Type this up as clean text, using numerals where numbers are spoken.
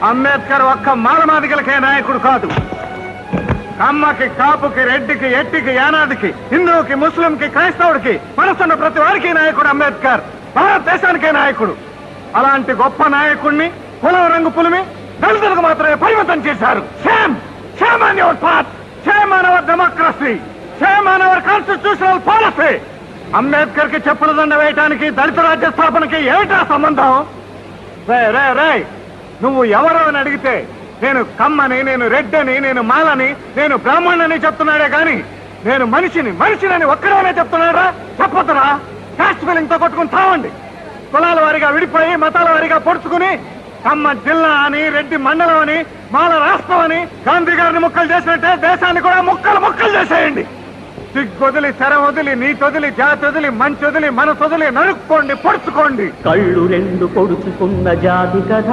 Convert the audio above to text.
అంబేద్కర్ ఒక్క మాలమాదిగలకే నాయకుడు కాదు. కమ్మకి, కాపుకి, రెడ్డికి, ఎట్టికి, యానాదికి, హిందువుకి, ముస్లింకి, క్రైస్తవుడికి మనసున్న ప్రతి వారికి నాయకుడు అంబేద్కర్. భారతదేశానికే నాయకుడు. అలాంటి గొప్ప నాయకుడిని కులం రంగు పులిమి దళితులకు మాత్రమే పరిమితం చేశారు. Shame shame on your path, shame on our democracy, shame on hour constitutional policy. Ambedkar కి చెప్పుల దండ వేయటానికి దళిత రాజ్య స్థాపనకి ఏమిటా సంబంధం? రే రే రే నువ్వు ఎవరో అని అడిగితే నేను కమ్మని, నేను రెడ్డని, నేను మాలని, నేను బ్రాహ్మణుని చెప్తున్నాడే గాని నేను మనిషిని ఒక్కడనే చెప్తున్నాడా? చెప్పొద్దురా. కాస్ట్ ఫీలింగ్ తో కొట్టుకుని తావండి. కులాల వారిగా విడిపోయి మతాల వారిగా పొడుచుకుని కమ్మ జిల్లా అని, రెడ్డి మండలం అని, మాల రాష్ట్రం అని గాంధీ గారిని ముక్కలు చేసినట్టే దేశాన్ని కూడా ముక్కలు చేసేయండి. సిగ్గొదిలి, శరం వదిలి, నీతొదిలి, జాతి వదిలి, మంచి వదిలి, మనసొదిలి నరుక్కోండి, పొడుచుకోండి. కళ్ళు రెండు పొడుచుకున్న జాతి కథ.